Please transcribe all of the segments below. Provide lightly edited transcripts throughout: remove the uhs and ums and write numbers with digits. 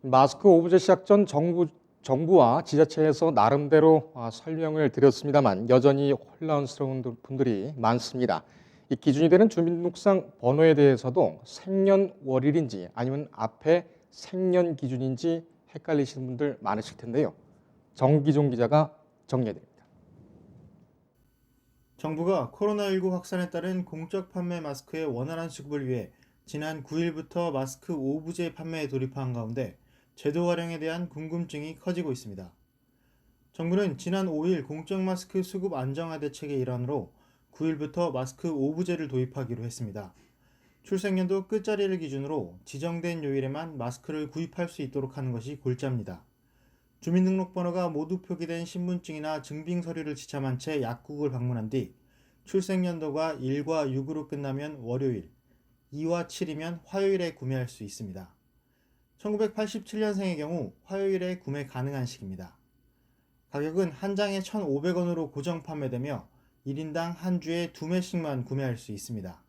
마스크 오브제 시작 전 정부와 지자체에서 나름대로 설명을 드렸습니다만 여전히 혼란스러운 분들이 많습니다. 이 기준이 되는 주민등록상 번호에 대해서도 생년월일인지 아니면 앞에 생년 기준인지 헷갈리시는 분들 많으실 텐데요. 정기종 기자가 정리해드립니다. 정부가 코로나19 확산에 따른 공적 판매 마스크의 원활한 수급을 위해 지난 9일부터 마스크 오브제 판매에 돌입한 가운데 제도 활용에 대한 궁금증이 커지고 있습니다. 정부는 지난 5일 공적 마스크 수급 안정화 대책의 일환으로 9일부터 마스크 오브제를 도입하기로 했습니다. 출생연도 끝자리를 기준으로 지정된 요일에만 마스크를 구입할 수 있도록 하는 것이 골자입니다. 주민등록번호가 모두 표기된 신분증이나 증빙 서류를 지참한 채 약국을 방문한 뒤 출생연도가 1과 6으로 끝나면 월요일, 2와 7이면 화요일에 구매할 수 있습니다. 1987년생의 경우 화요일에 구매 가능한 시기입니다. 가격은 한 장에 1,500원으로 고정 판매되며 1인당 한 주에 2매씩만 구매할 수 있습니다.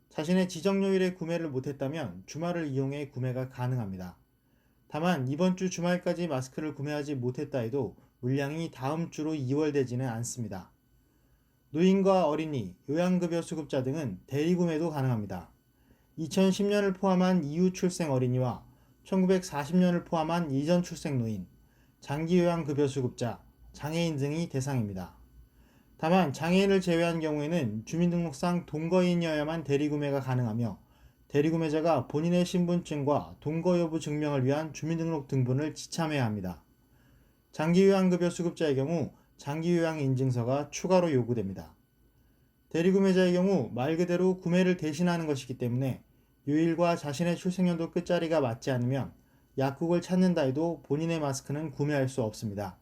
자신의 지정 요일에 구매를 못했다면 주말을 이용해 구매가 가능합니다. 다만 이번 주 주말까지 마스크를 구매하지 못했다 해도 물량이 다음 주로 2월되지는 않습니다. 노인과 어린이, 요양급여 수급자 등은 대리구매도 가능합니다. 2010년을 포함한 이후 출생 어린이와 1940년을 포함한 이전 출생 노인, 장기요양급여 수급자, 장애인 등이 대상입니다. 다만 장애인을 제외한 경우에는 주민등록상 동거인이어야만 대리구매가 가능하며 대리구매자가 본인의 신분증과 동거 여부 증명을 위한 주민등록 등본을 지참해야 합니다. 장기요양급여 수급자의 경우 장기요양인증서가 추가로 요구됩니다. 대리구매자의 경우 말 그대로 구매를 대신하는 것이기 때문에 요일과 자신의 출생연도 끝자리가 맞지 않으면 약국을 찾는다 해도 본인의 마스크는 구매할 수 없습니다.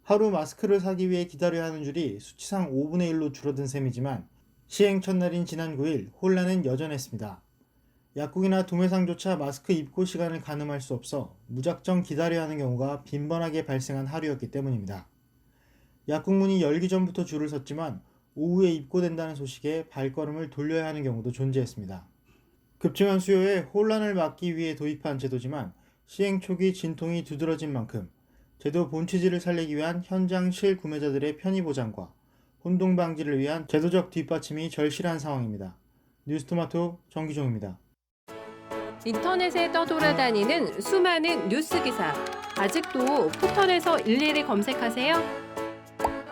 하루 마스크를 사기 위해 기다려야 하는 줄이 수치상 5분의 1로 줄어든 셈이지만 시행 첫날인 지난 9일 혼란은 여전했습니다. 약국이나 도매상조차 마스크 입고 시간을 가늠할 수 없어 무작정 기다려야 하는 경우가 빈번하게 발생한 하루였기 때문입니다. 약국 문이 열기 전부터 줄을 섰지만 오후에 입고된다는 소식에 발걸음을 돌려야 하는 경우도 존재했습니다. 급증한 수요에 혼란을 막기 위해 도입한 제도지만 시행 초기 진통이 두드러진 만큼 제도 본취지를 살리기 위한 현장 실구매자들의 편의 보장과 혼동 방지를 위한 제도적 뒷받침이 절실한 상황입니다. 뉴스토마토 정기종입니다. 인터넷에 떠돌아다니는 수많은 뉴스 기사. 아직도 포털에서 일일이 검색하세요?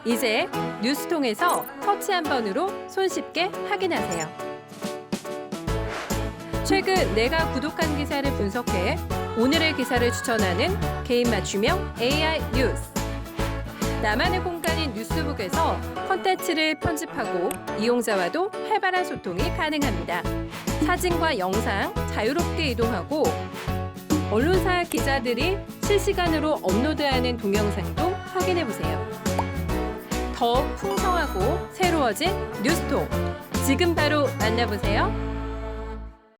이제 뉴스통에서 터치 한 번으로 손쉽게 확인하세요. 최근 내가 구독한 기사를 분석해 오늘의 기사를 추천하는 개인 맞춤형 AI 뉴스. 나만의 공간인 뉴스북에서 콘텐츠를 편집하고 이용자와도 활발한 소통이 가능합니다. 사진과 영상 자유롭게 이동하고 언론사 기자들이 실시간으로 업로드하는 동영상도 확인해보세요. 더 풍성하고 새로워진 뉴스통. 지금 바로 만나보세요.